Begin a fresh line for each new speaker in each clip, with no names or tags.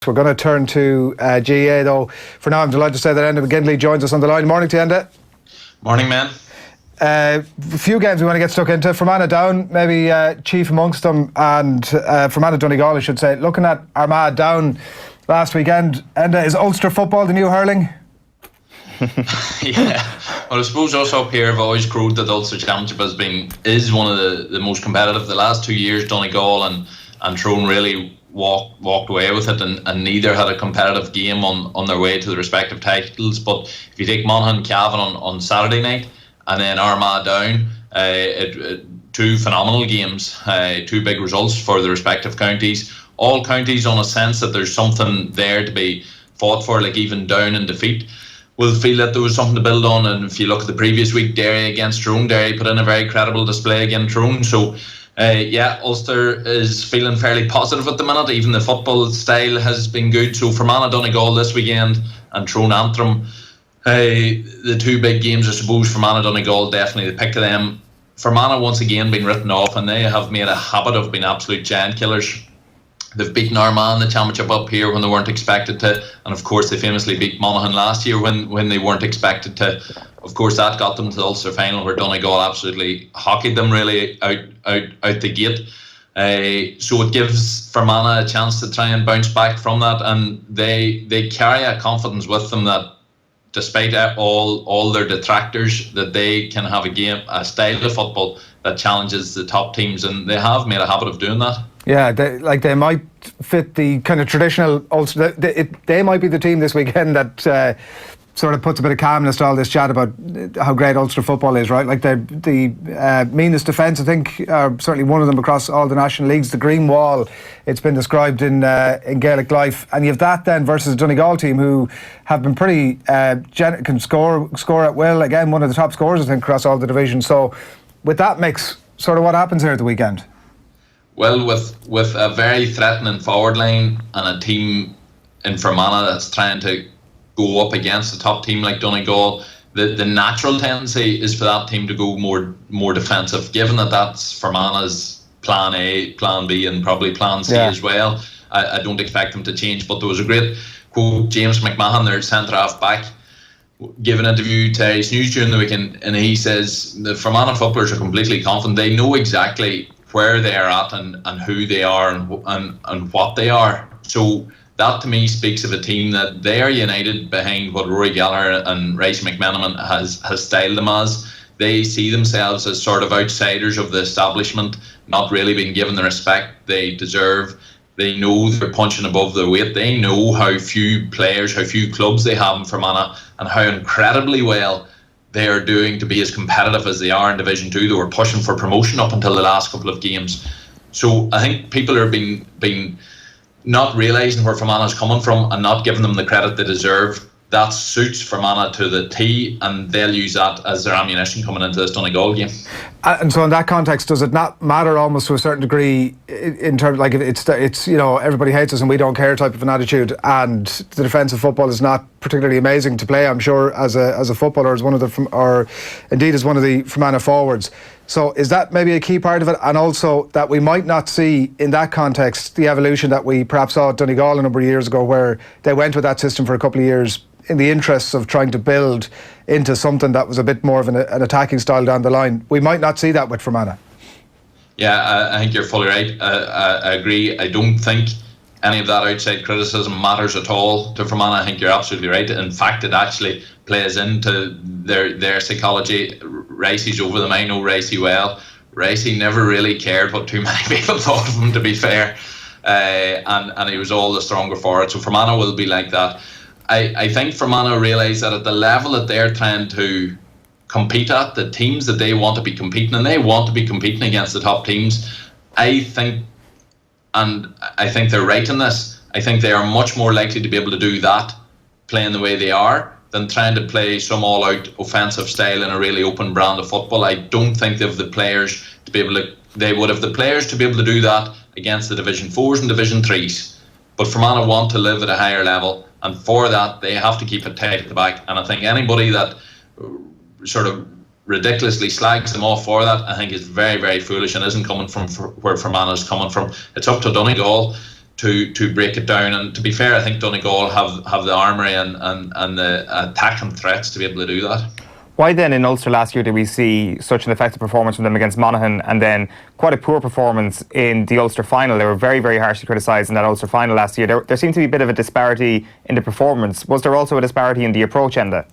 We're going to turn to GA though. For now, I'm delighted to say that Enda McGinley joins us on the line. Morning to you, Enda.
Morning, man.
A few games we want to get stuck into. Fermanagh down, maybe chief amongst them, and Fermanagh Donegal, I should say. Looking at Armagh down last weekend, Enda, is Ulster football the new hurling?
Yeah, well, I suppose us up here have always crowed that the Ulster Championship is one of the most competitive. The last 2 years, Donegal and Tyrone really walked away with it, and neither had a competitive game on their way to the respective titles. But if you take Monaghan and Cavan on Saturday night, and then Armagh down, two phenomenal games, two big results for the respective counties. All counties on a sense that there's something there to be fought for, like even down in defeat will feel that there was something to build on. And if you look at the previous week, Derry against Tyrone, Derry put in a very credible display against Tyrone. So Ulster is feeling fairly positive at the minute. Even the football style has been good. So Fermanagh Donegal this weekend and Tyrone Antrim, the two big games, I suppose. Fermanagh Donegal, definitely the pick of them. Fermanagh once again been written off, and they have made a habit of being absolute giant killers. They've beaten Armagh in the championship up here when they weren't expected to, and of course they famously beat Monaghan last year when they weren't expected to. Of course that got them to the Ulster final, where Donegal absolutely hockeyed them really out the gate. So it gives Fermanagh a chance to try and bounce back from that, and they carry a confidence with them that despite all their detractors, that they can have a style of football that challenges the top teams, and they have made a habit of doing that.
Yeah, they might fit the kind of traditional Ulster. They might be the team this weekend that sort of puts a bit of calmness to all this chat about how great Ulster football is, right? Like the meanest defence, I think, are certainly one of them across all the national leagues. The Green Wall, it's been described in Gaelic life, and you have that then versus a Donegal team who have been pretty can score at will. Again, one of the top scorers, I think, across all the divisions. So with that mix, sort of what happens here at the weekend?
Well, with a very threatening forward line and a team in Fermanagh that's trying to go up against a top team like Donegal, the natural tendency is for that team to go more defensive, given that that's Fermanagh's plan A, plan B and probably plan C as well. I don't expect them to change, but there was a great quote. James McMahon, their centre-half back, gave an interview to Irish News during the weekend, and he says the Fermanagh footballers are completely confident. They know exactly where they are at and who they are and what they are. So that to me speaks of a team that they are united behind what Rory Gallagher and Rice McMenamin has styled them as. They see themselves as sort of outsiders of the establishment, not really being given the respect they deserve. They know they're punching above their weight. They know how few players, how few clubs they have in Fermanagh, and how incredibly well they are doing to be as competitive as they are in Division 2. They were pushing for promotion up until the last couple of games. So I think people are being not realising where Fermanagh is coming from and not giving them the credit they deserve. That suits Fermanagh to the T, and they'll use that as their ammunition coming into this Donegal game.
And so in that context, does it not matter almost to a certain degree in terms, like it's you know, everybody hates us and we don't care type of an attitude, and the defensive football is not particularly amazing to play, I'm sure, as a footballer, as one of the, or indeed as one of the Fermanagh forwards. So is that maybe a key part of it? And also that we might not see in that context the evolution that we perhaps saw at Donegal a number of years ago, where they went with that system for a couple of years in the interests of trying to build into something that was a bit more of an attacking style down the line. We might not see that with Fermanagh.
Yeah, I think you're fully right. I agree. I don't think any of that outside criticism matters at all to Fermanagh. I think you're absolutely right. In fact, it actually plays into their psychology. Ricey's over them. I know Ricey well. Ricey never really cared what too many people thought of him, to be fair. And he was all the stronger for it. So Fermanagh will be like that. I think Fermanagh realise that at the level that they're trying to compete at, the teams that they want to be competing, and they want to be competing against the top teams, I think they're right in this. I think they are much more likely to be able to do that, playing the way they are, than trying to play some all-out offensive style in a really open brand of football. I don't think they have the players to be able to. They would have the players to be able to do that against the Division 4s and Division 3s. But Fermanagh want to live at a higher level, and for that they have to keep it tight at the back. And I think anybody that sort of ridiculously slags them off for that, I think is very, very foolish and isn't coming from where Fermanagh is coming from. It's up to Donegal to break it down. And to be fair, I think Donegal have the armoury and the attacking threats to be able to do that.
Why then in Ulster last year did we see such an effective performance from them against Monaghan, and then quite a poor performance in the Ulster final? They were very, very harshly criticised in that Ulster final last year. There seemed to be a bit of a disparity in the performance. Was there also a disparity in the approach, Enda?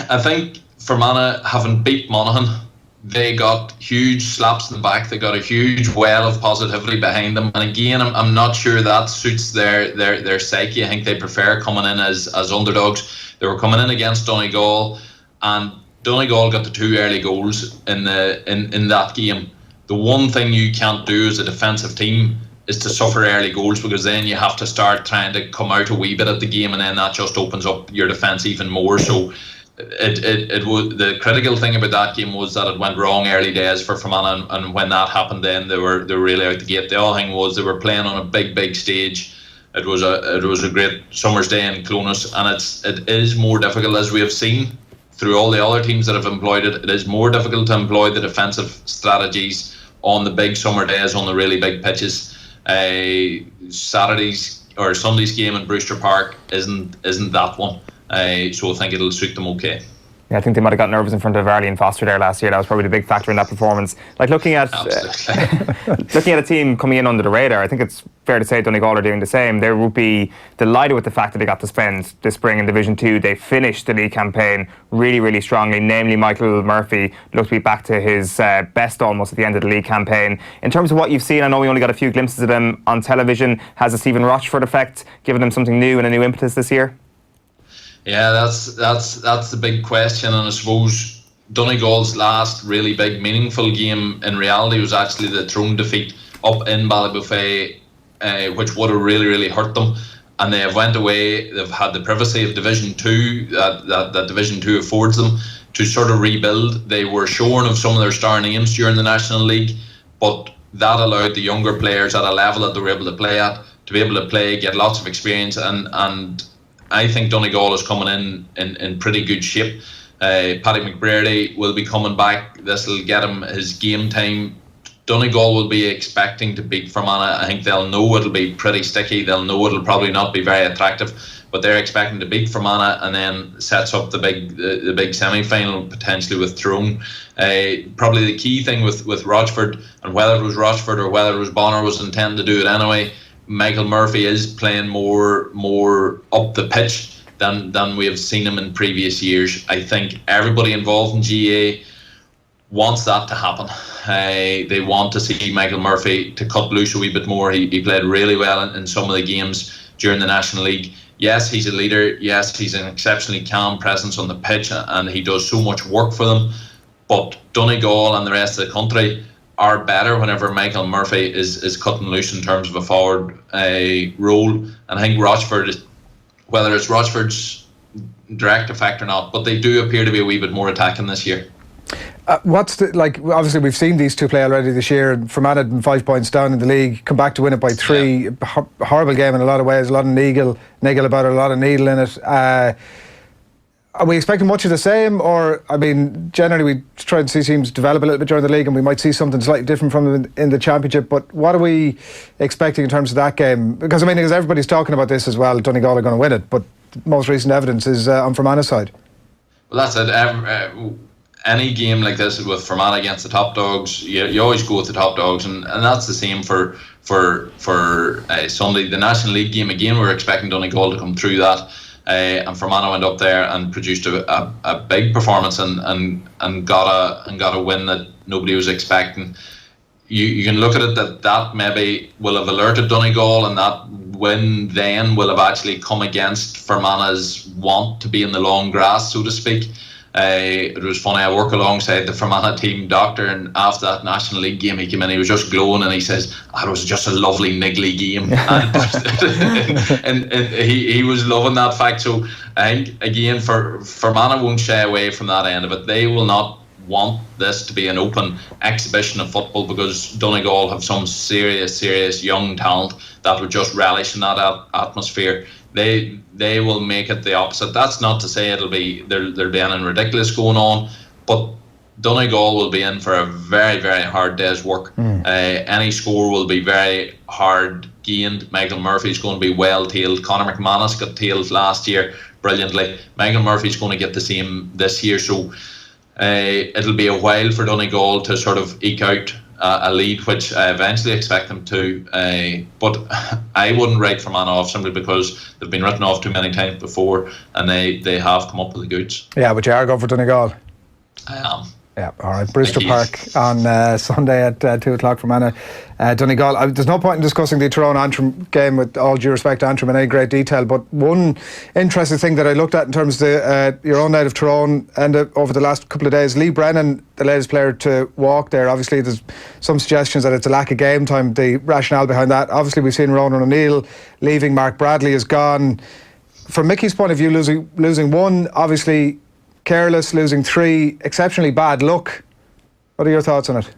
I think Fermanagh, having beat Monaghan, they got huge slaps in the back. They got a huge well of positivity behind them. And again, I'm not sure that suits their psyche. I think they prefer coming in as underdogs. They were coming in against Donegal, and Donegal got the 2 early goals in that game. The one thing you can't do as a defensive team is to suffer early goals, because then you have to start trying to come out a wee bit at the game, and then that just opens up your defence even more. So it would, the critical thing about that game was that it went wrong early days for Fermanagh, and when that happened, then they were really out the gate. The other thing was they were playing on a big stage. It was a great summer's day in Clonus, and it is more difficult, as we have seen through all the other teams that have employed it. It is more difficult to employ the defensive strategies on the big summer days on the really big pitches. Saturday's or Sunday's game in Brewster Park isn't that one. So I think it'll suit them okay.
Yeah, I think they might have got nervous in front of Varley and Foster there last year. That was probably the big factor in that performance. Like looking at looking at a team coming in under the radar, I think it's fair to say Donegal are doing the same. They would be delighted with the fact that they got to spend this spring in Division 2. They finished the league campaign really strongly. Namely, Michael Murphy looked to be back to his best almost at the end of the league campaign. In terms of what you've seen, I know we only got a few glimpses of them on television. Has the Stephen Rochford effect given them something new and a new impetus this year?
Yeah, that's the big question, and I suppose Donegal's last really big meaningful game in reality was actually the Tyrone defeat up in Ballybofey, which would have really hurt them. And they have went away. They've had the privacy of Division 2 that Division 2 affords them to sort of rebuild. They were shorn of some of their star names during the National League, but that allowed the younger players at a level that they were able to play at to be able to play, get lots of experience, and I think Donegal is coming in pretty good shape. Paddy McBrearty will be coming back. This will get him his game time. Donegal will be expecting to beat Fermanagh. I think they'll know it'll be pretty sticky. They'll know it'll probably not be very attractive, but they're expecting to beat Fermanagh, and then sets up the big semi-final potentially with Tyrone. Probably the key thing with Rochford, and whether it was Rochford or whether it was Bonner was intending to do it anyway, Michael Murphy is playing more up the pitch than we have seen him in previous years. I think everybody involved in GA wants that to happen. They want to see Michael Murphy to cut loose a wee bit more. He played really well in some of the games during the National League. Yes, he's a leader. Yes, he's an exceptionally calm presence on the pitch, and he does so much work for them. But Donegal and the rest of the country are better whenever Michael Murphy is cutting loose in terms of a forward role. And I think Rochford, whether it's Rochford's direct effect or not, but they do appear to be a wee bit more attacking this year.
Obviously we've seen these two play already this year. Fermanagh had 5 points down in the league, come back to win it by 3. Yeah. Horrible game in a lot of ways, a lot of niggle about it, a lot of needle in it. Are we expecting much of the same, or, I mean, generally we try to see teams develop a little bit during the league, and we might see something slightly different from them in the Championship, but what are we expecting in terms of that game? Because everybody's talking about this as well, Donegal are going to win it, but most recent evidence is on Fermanagh's side. Well,
that's it. Any game like this with Fermanagh against the top dogs, you always go with the top dogs, and that's the same for Sunday. The National League game, again, we're expecting Donegal to come through that. And Fermanagh went up there and produced a big performance and got a win that nobody was expecting. You can look at it that maybe will have alerted Donegal, and that win then will have actually come against Fermanagh's want to be in the long grass, so to speak. It was funny, I work alongside the Fermanagh team doctor, and after that National League game he came in, he was just glowing, and he says, it was just a lovely niggly game. and he was loving that fact. So I think again, Fermanagh won't shy away from that end of it. They will not want this to be an open exhibition of football, because Donegal have some serious young talent that would just relish in that atmosphere. They will make it the opposite. That's not to say there'll be anything ridiculous going on, but Donegal will be in for a very, very hard day's work. Any score will be very hard gained. Michael Murphy's going to be well tailed. Conor McManus got tailed last year brilliantly. Michael Murphy's going to get the same this year. So it'll be a while for Donegal to sort of eke out a lead, which I eventually expect them to. But I wouldn't write Fermanagh off simply because they've been written off too many times before, and they have come up with the goods.
Yeah, but you are going for Donegal.
I am.
Yeah, all right. Brewster Park on Sunday at 2 o'clock for Fermanagh. Donegal. There's no point in discussing the Tyrone Antrim game, with all due respect to Antrim, in any great detail, but one interesting thing that I looked at in terms of your own night of Tyrone and over the last couple of days, Lee Brennan, the latest player to walk there. Obviously there's some suggestions that it's a lack of game time, the rationale behind that. Obviously we've seen Ronan O'Neill leaving, Mark Bradley is gone. From Mickey's point of view, losing one, obviously careless, losing three, exceptionally bad luck. What are your thoughts on it?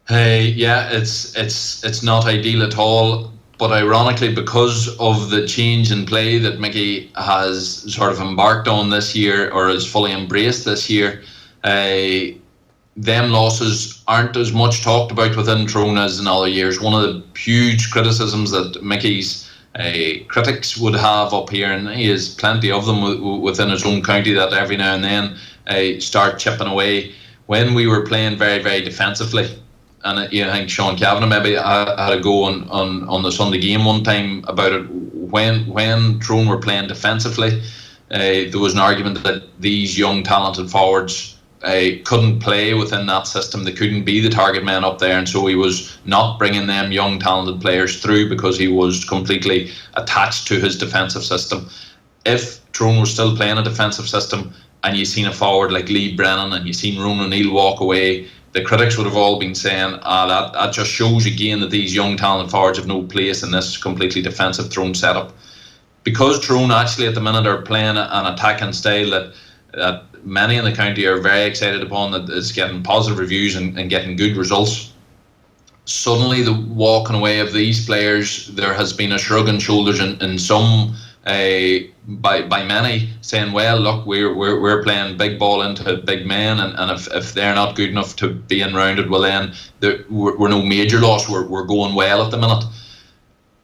Yeah, it's not ideal at all. But ironically, because of the change in play that Mickey has sort of embarked on this year, or has fully embraced this year, them losses aren't as much talked about within Tyrone as in other years. One of the huge criticisms that Mickey's critics would have up here, and he has plenty of them within his own county, that every now and then start chipping away. When we were playing very, very defensively, and I think Sean Kavanagh maybe had a go on the Sunday game one time about it, when Tyrone were playing defensively, there was an argument that these young talented forwards couldn't play within that system. They couldn't be the target man up there, and so he was not bringing them young talented players through because he was completely attached to his defensive system. If Tyrone was still playing a defensive system and you seen a forward like Lee Brennan and you seen Ronan O'Neill walk away, the critics would have all been saying, that just shows again that these young talented forwards have no place in this completely defensive Tyrone setup. Because Tyrone actually at the minute are playing an attacking style that many in the county are very excited upon, that is getting positive reviews and getting good results. Suddenly the walking away of these players, there has been a shrug in shoulders in some by many, saying, well, look, we're playing big ball into big men, and if they're not good enough to be in rounded, well then we're no major loss, we're going well at the minute.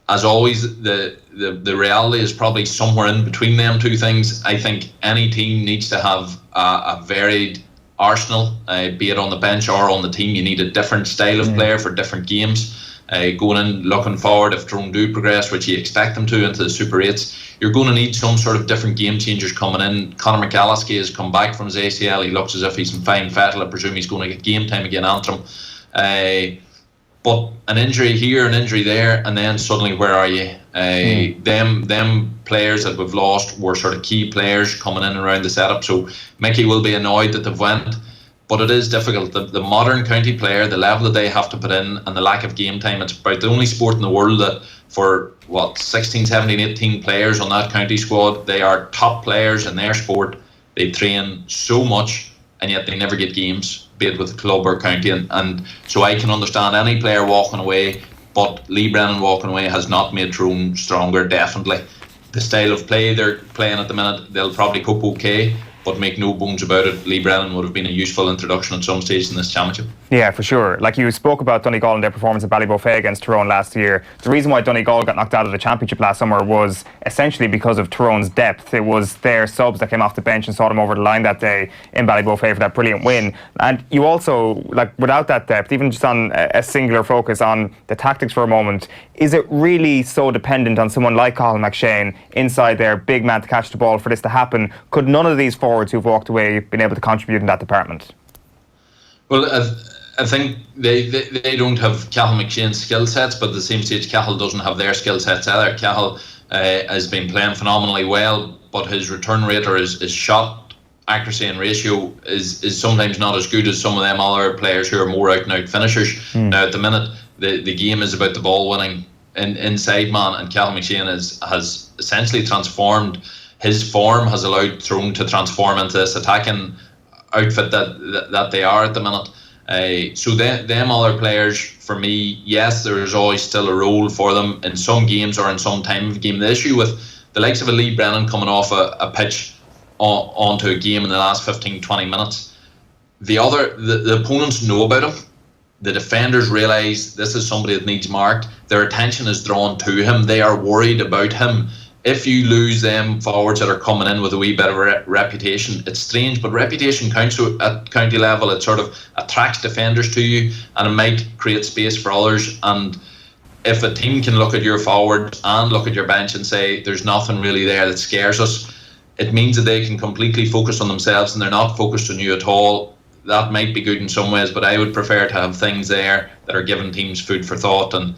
As always, the reality is probably somewhere in between them two things. I think any team needs to have a varied arsenal, be it on the bench or on the team. You need a different style of player for different games. Going in, looking forward, if Tyrone do progress, which you expect them to, into the Super 8s, you're going to need some sort of different game changers coming in. Conor McAlliskey has come back from his ACL. He looks as if he's in fine fettle. I presume he's going to get game time again, Antrim. But an injury here, an injury there, and then suddenly where are you? Them players that we've lost were sort of key players coming in and around the setup. So Mickey will be annoyed that they've went, but it is difficult. The modern county player, the level that they have to put in, and the lack of game time, it's about the only sport in the world that for 16, 17, 18 players on that county squad, they are top players in their sport. They train so much, and yet they never get games, be it with the club or county, and so I can understand any player walking away, but Lee Brennan walking away has not made Tyrone stronger, definitely. The style of play they're playing at the minute, they'll probably cope okay, but make no bones about it, Lee Brennan would have been a useful introduction at some stage in this championship. Yeah, for sure. Like you spoke about Donegal and their performance at Ballybofey against Tyrone last year. The reason why Donegal got knocked out of the championship last summer was essentially because of Tyrone's depth. It was their subs that came off the bench and saw them over the line that day in Ballybofey for that brilliant win. And you also, like, without that depth, even just on a singular focus on the tactics for a moment, is it really so dependent on someone like Cathal McShane inside there, big man to catch the ball, for this to happen? Could none of these forwards who've walked away been able to contribute in that department? Well, I think they don't have Cathal McShane's skill sets, but at the same stage Cathal doesn't have their skill sets either. Cathal has been playing phenomenally well, but his return rate or his shot accuracy and ratio is sometimes not as good as some of them other players who are more out and out finishers. Now at the minute the game is about the ball winning inside man, and Cathal McShane has essentially transformed. His form has allowed Tyrone to transform into this attacking outfit that they are at the minute. So them other players, for me, yes, there is always still a role for them in some games or in some time of the game. The issue with the likes of a Lee Brennan coming off a pitch onto a game in the last 15-20 minutes, the opponents know about him. The defenders realise this is somebody that needs marked. Their attention is drawn to him. They are worried about him. If you lose them forwards that are coming in with a wee bit of a reputation, it's strange, but reputation counts at county level. It sort of attracts defenders to you, and it might create space for others. And if a team can look at your forwards and look at your bench and say there's nothing really there that scares us, it means that they can completely focus on themselves and they're not focused on you at all. That might be good in some ways, but I would prefer to have things there that are giving teams food for thought. And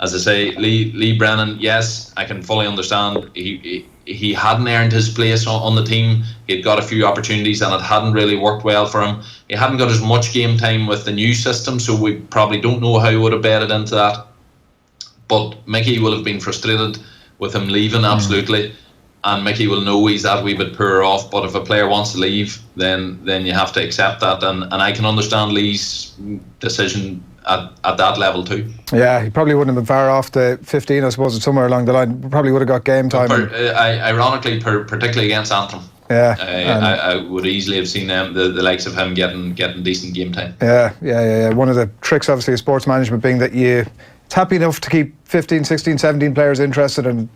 as I say, Lee Brennan, yes, I can fully understand he hadn't earned his place on the team. He'd got a few opportunities and it hadn't really worked well for him. He hadn't got as much game time with the new system, so we probably don't know how he would have bedded into that. But Mickey will have been frustrated with him leaving, absolutely. And Mickey will know he's that wee bit poorer off. But if a player wants to leave, then you have to accept that. And I can understand Lee's decision at that level too.
Yeah, he probably wouldn't have been far off the 15, I suppose, somewhere along the line. Probably would have got game time.
Ironically, particularly against Antrim.
Yeah,
I would easily have seen them, the likes of him getting decent game time.
Yeah. One of the tricks, obviously, of sports management being that it's happy enough to keep 15, 16, 17 players interested, and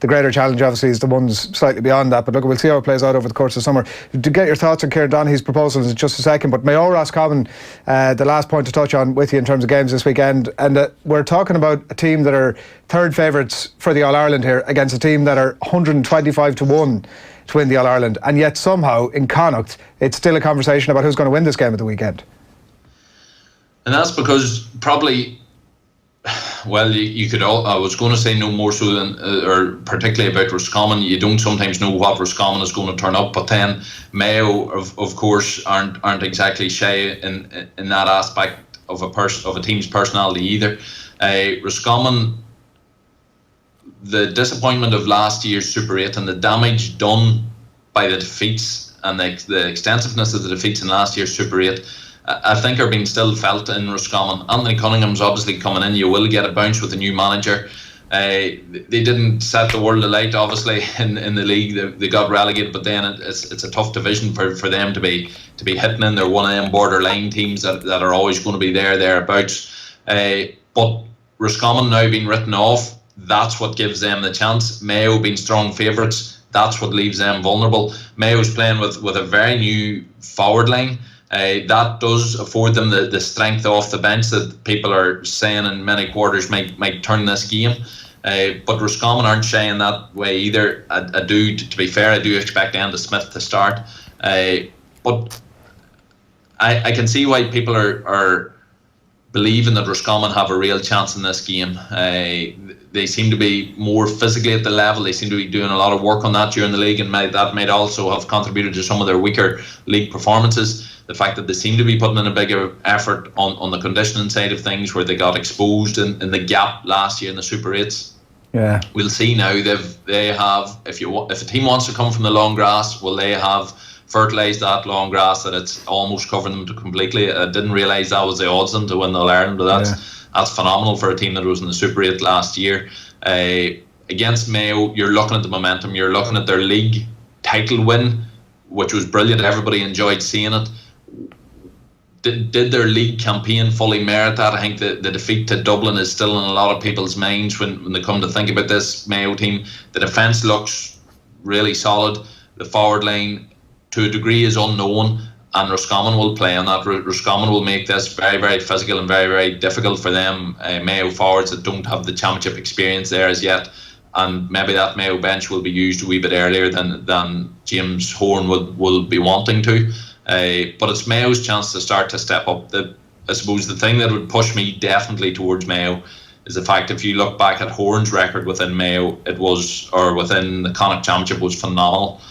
the greater challenge obviously is the ones slightly beyond that. But look, we'll see how it plays out over the course of the summer. To get your thoughts on Kieran Donaghy's proposals in just a second, but Mayo Roscommon, the last point to touch on with you in terms of games this weekend, and we're talking about a team that are third favourites for the All-Ireland here against a team that are 125 to 1 to win the All-Ireland, and yet somehow in Connacht it's still a conversation about who's going to win this game at the weekend.
And that's because probably, well, you could I was going to say no more so than, or particularly about Roscommon, you don't sometimes know what Roscommon is going to turn up, but then Mayo, of course, aren't exactly shy in that aspect of a team's personality either. Roscommon, the disappointment of last year's Super 8 and the damage done by the defeats and the extensiveness of the defeats in last year's Super 8, I think are being still felt in Roscommon. Anthony Cunningham's obviously coming in. You will get a bounce with the new manager. They didn't set the world alight, obviously, in the league. They got relegated, but then it's a tough division for them to be hitting in. They're one of them borderline teams that are always going to be thereabouts. But Roscommon now being written off, that's what gives them the chance. Mayo being strong favourites, that's what leaves them vulnerable. Mayo's playing with a very new forward line. That does afford them the strength off the bench that people are saying in many quarters might turn this game. But Roscommon aren't shying that way either. To be fair, I do expect Enda Smith to start. But I can see why people are believing that Roscommon have a real chance in this game. They seem to be more physically at the level. They seem to be doing a lot of work on that during the league, and that might also have contributed to some of their weaker league performances. The fact that they seem to be putting in a bigger effort on the conditioning side of things, where they got exposed in the gap last year in the Super 8s.
Yeah,
we'll see now. They have if a team wants to come from the long grass, will they have fertilised that long grass that it's almost covered them completely? I didn't realise that was the odds them to win the All-Ireland, but that's phenomenal for a team that was in the Super 8 last year. Against Mayo, you're looking at the momentum. You're looking at their league title win, which was brilliant. Everybody enjoyed seeing it. Did their league campaign fully merit that? I think the defeat to Dublin is still in a lot of people's minds when they come to think about this Mayo team. The defence looks really solid. The forward line, to a degree, is unknown, and Roscommon will play on that. Roscommon will make this very, very physical and very, very difficult for them. Mayo forwards that don't have the championship experience there as yet, and maybe that Mayo bench will be used a wee bit earlier than James Horn will be wanting to. But it's Mayo's chance to start to step up. I suppose the thing that would push me definitely towards Mayo is the fact, if you look back at Horn's record within Mayo, within the Connacht Championship, was phenomenal.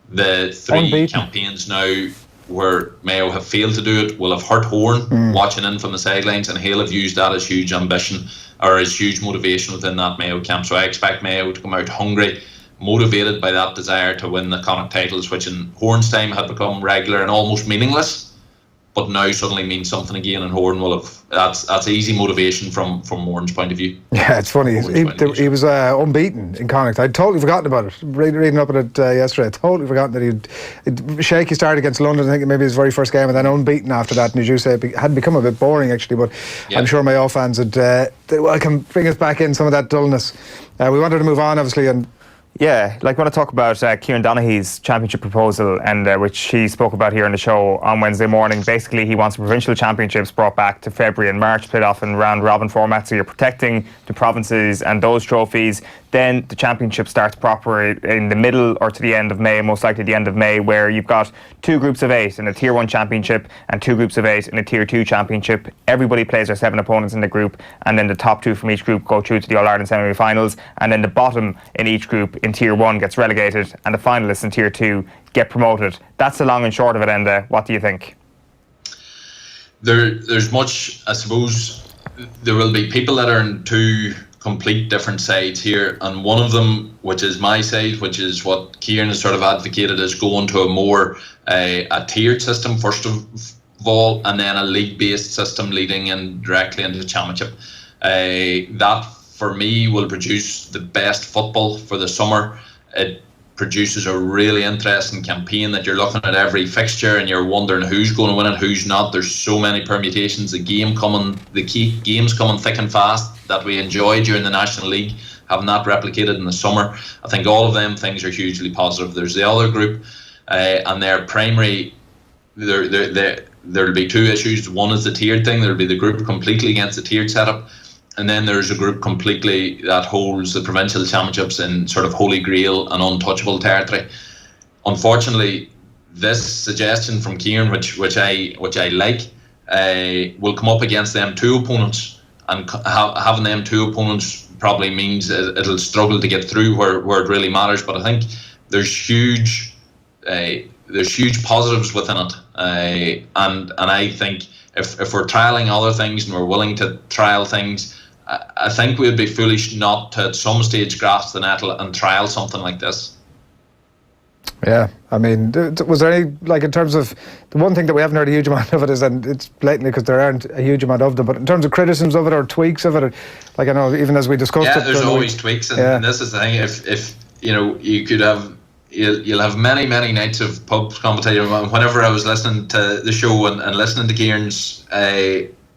The three campaigns now where Mayo have failed to do it will have hurt Horn watching in from the sidelines, and he'll have used that as huge ambition or as huge motivation within that Mayo camp. So I expect Mayo to come out hungry, motivated by that desire to win the Connacht titles, which in Horn's time had become regular and almost meaningless. but now suddenly means something again, and Horan will have that's easy motivation from Horan's point of view.
Yeah, it's funny. He was unbeaten in Connacht. I'd totally forgotten about it. Reading up on it yesterday, I'd totally forgotten that he'd shaky start against London. I think maybe his very first game, and then unbeaten after that. And as you say, it had become a bit boring actually. But I'm sure Mayo fans would can bring us back in some of that dullness. We wanted to move on, obviously, and.
Yeah, like I want to talk about Kieran Donaghy's championship proposal, and which he spoke about here on the show on Wednesday morning. Basically, he wants provincial championships brought back to February and March, played off in round-robin format, so you're protecting the provinces and those trophies. Then the championship starts proper in the middle or to the end of May, most likely the end of May, where you've got 2 groups of 8 in a Tier 1 championship and 2 groups of 8 in a Tier 2 championship. Everybody plays their 7 opponents in the group, and then the top 2 from each group go through to the All-Ireland semi-finals, and then the bottom in each group in Tier 1 gets relegated, and the finalists in Tier 2 get promoted. That's the long and short of it, Enda. What do you think?
There's much, I suppose. There will be people that are in 2 complete different sides here, and one of them, which is my side, which is what Kieran has sort of advocated, is going to a more a tiered system first of all, and then a league-based system leading in directly into the championship. That for me will produce the best football for the summer. It produces a really interesting campaign that you're looking at every fixture and you're wondering who's going to win it, who's not. There's so many permutations. The key games coming thick and fast that we enjoy during the National League have not replicated in the summer. I think all of them things are hugely positive. There's the other group, and their primary. There'll be 2 issues. One is the tiered thing. There'll be the group completely against the tiered setup. And then there's a group completely that holds the provincial championships in sort of holy grail and untouchable territory. Unfortunately, this suggestion from Kieran, which I like, will come up against them 2 opponents, and having them 2 opponents probably means it'll struggle to get through where it really matters. But I think there's huge positives within it, and I think if we're trialling other things and we're willing to trial things, I think we'd be foolish not to at some stage grasp the nettle and trial something like this.
Yeah, I mean, was there any, like, in terms of the one thing that we haven't heard a huge amount of it is, and it's blatantly because there aren't a huge amount of them, but in terms of criticisms of it or tweaks of it, or, like, I know even as we discussed it,
there's always tweaks, and this is the thing. If you know, you could have. You'll have many nights of pub competition. Whenever I was listening to the show and listening to Kieran's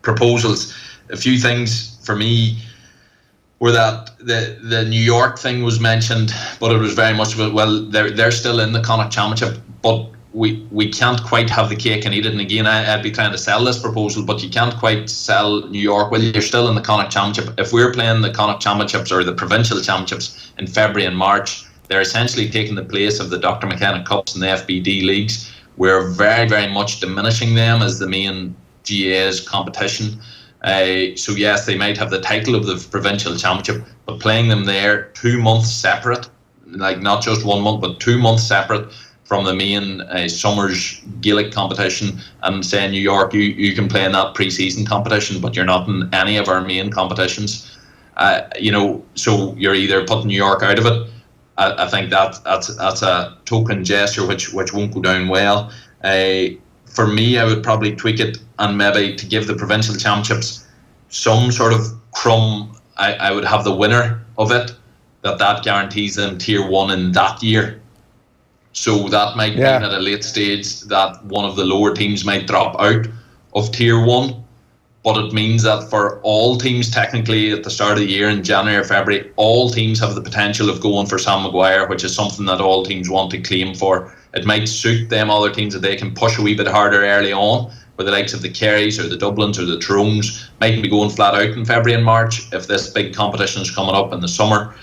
proposals, a few things for me were that the New York thing was mentioned, but it was very much about, well, they're still in the Connacht Championship, but we can't quite have the cake and eat it. And again, I'd be trying to sell this proposal, but you can't quite sell New York. Well, you're still in the Connacht Championship. If we're playing the Connacht Championships or the provincial championships in February and March, they're essentially taking the place of the Dr. McKenna Cups and the FBD leagues. We're very, very much diminishing them as the main GAA's competition. So yes, they might have the title of the provincial championship, but playing them there 2 months separate, like not just 1 month, but 2 months separate from the main summer's Gaelic competition, and saying New York, you can play in that pre-season competition, but you're not in any of our main competitions. So you're either putting New York out of it. I think that's a token gesture which won't go down well. For me, I would probably tweak it and maybe to give the provincial championships some sort of crumb. I would have the winner of it, that guarantees them Tier 1 in that year. So that might mean at a late stage that one of the lower teams might drop out of Tier 1. But it means that for all teams, technically, at the start of the year in January or February, all teams have the potential of going for Sam Maguire, which is something that all teams want to claim for. It might suit them other teams that they can push a wee bit harder early on, where the likes of the Kerrys or the Dublins or the Tyrones mightn't be going flat out in February and March if this big competition is coming up in the summer.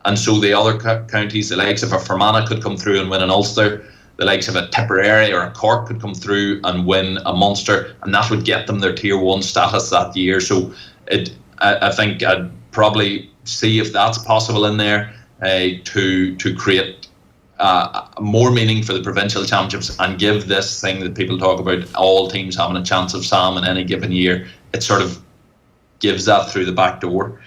And so the other counties, the likes of a Fermanagh could come through and win an Ulster. The likes of a Tipperary or a Cork could come through and win a Munster, and that would get them their Tier 1 status that year. So I think I'd probably see if that's possible in there to create more meaning for the provincial championships and give this thing that people talk about, all teams having a chance of Sam in any given year. It sort of gives that through the back door.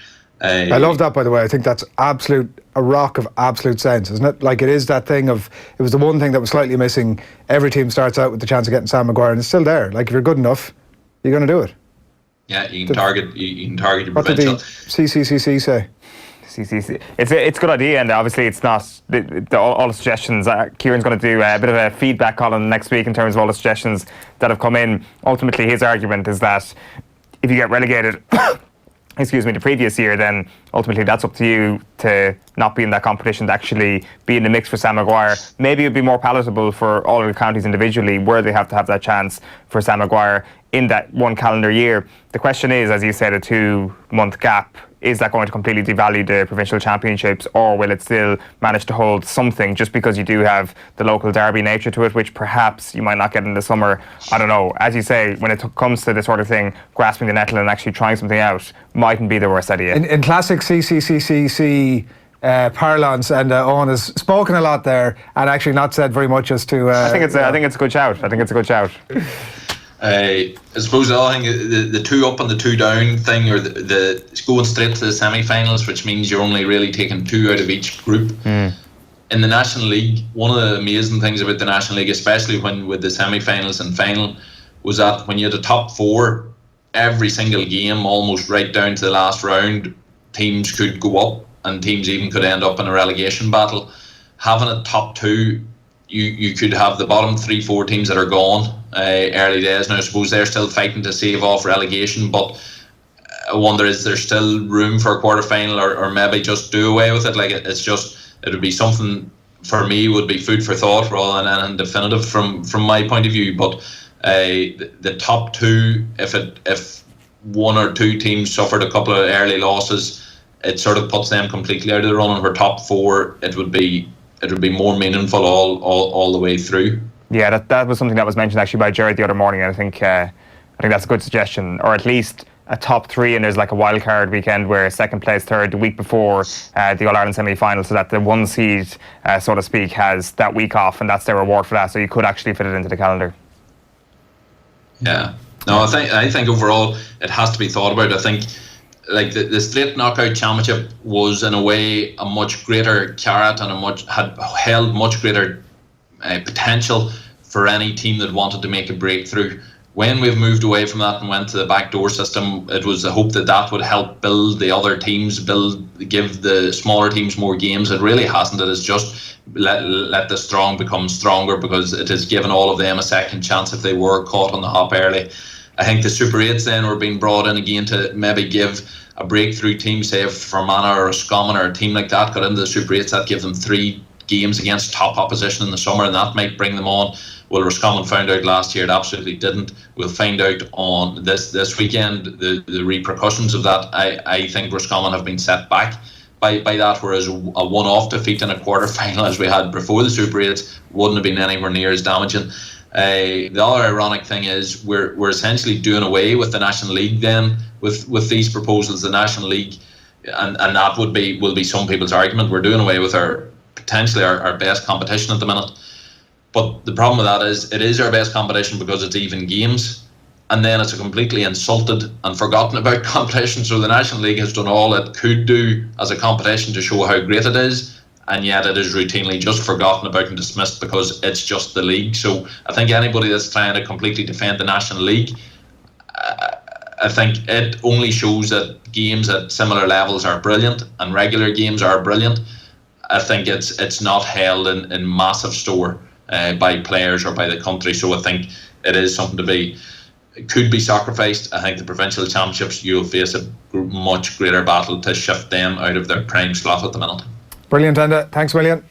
I love that, by the way. I think that's a rock of absolute sense, isn't it? Like, it is that thing of, it was the one thing that was slightly missing. Every team starts out with the chance of getting Sam Maguire, and it's still there. Like, if you're good enough, you're going to do it.
Yeah, you can target your provincial.
What did the CCCC say?
CCC. It's a good idea, and obviously it's not all the suggestions. Kieran's going to do a bit of a feedback column next week in terms of all the suggestions that have come in. Ultimately, his argument is that if you get relegated the previous year, then ultimately that's up to you to not be in that competition, to actually be in the mix for Sam Maguire. Maybe it would be more palatable for all of the counties individually, where they have to have that chance for Sam Maguire in that one calendar year. The question is, as you said, a 2-month gap. Is that going to completely devalue the provincial championships, or will it still manage to hold something, just because you do have the local derby nature to it, which perhaps you might not get in the summer? I don't know. As you say, when it comes to this sort of thing, grasping the nettle and actually trying something out mightn't be the worst idea.
In classic CCCC parlance, and Eoin has spoken a lot there and actually not said very much as to...
I think it's a good shout. I think it's a good shout.
I suppose the other thing, the 2 up and the 2 down thing, or the going straight to the semi-finals, which means you're only really taking 2 out of each group. In the National League, one of the amazing things about the National League, especially with the semi-finals and final, was that when you had the top 4, every single game, almost right down to the last round, teams could go up, and teams even could end up in a relegation battle. Having a top 2, you could have the bottom 3-4 teams that are gone early days. Now, I suppose they're still fighting to save off relegation, but I wonder, is there still room for a quarter-final, or maybe just do away with it? Like, it would be something, for me, would be food for thought rather than anything definitive from my point of view. But the top 2, if 1 or 2 teams suffered a couple of early losses, it sort of puts them completely out of the running. For top 4, it would be more meaningful all the way through.
Yeah, that was something that was mentioned actually by Jared the other morning, and I think that's a good suggestion. Or at least a top 3, and there's like a wild card weekend where second place, third the week before the All-Ireland semi-final, so that the 1 seed, so to speak, has that week off, and that's their reward for that. So you could actually fit it into the calendar.
Yeah. No, I think overall it has to be thought about. I think, like, the straight knockout championship was in a way a much greater carrot, and had held much greater potential for any team that wanted to make a breakthrough. When we've moved away from that and went to the backdoor system, it was the hope that would help build the other teams, give the smaller teams more games. It really hasn't. It has just let the strong become stronger, because it has given all of them a second chance if they were caught on the hop early. I think the Super 8s then were being brought in again to maybe give a breakthrough team, say if Fermanagh or Roscommon or a team like that got into the Super 8s, that give them 3 games against top opposition in the summer, and that might bring them on. Well, Roscommon found out last year it absolutely didn't. We'll find out on this weekend the repercussions of that. I think Roscommon have been set back by that, whereas a one-off defeat in a quarter-final as we had before the Super 8s wouldn't have been anywhere near as damaging. The other ironic thing is we're essentially doing away with the National League then with these proposals. The National League, and that will be some people's argument, we're doing away with potentially our best competition at the minute. But the problem with that is, it is our best competition because it's even games, and then it's a completely insulted and forgotten about competition. So the National League has done all it could do as a competition to show how great it is, and yet it is routinely just forgotten about and dismissed because it's just the league. So I think anybody that's trying to completely defend the National League, I think it only shows that games at similar levels are brilliant and regular games are brilliant. I think it's not held in massive store by players or by the country. So I think it is something it could be sacrificed. I think the provincial championships, you'll face a much greater battle to shift them out of their prime slot at the minute.
Brilliant, Enda. Thanks a million.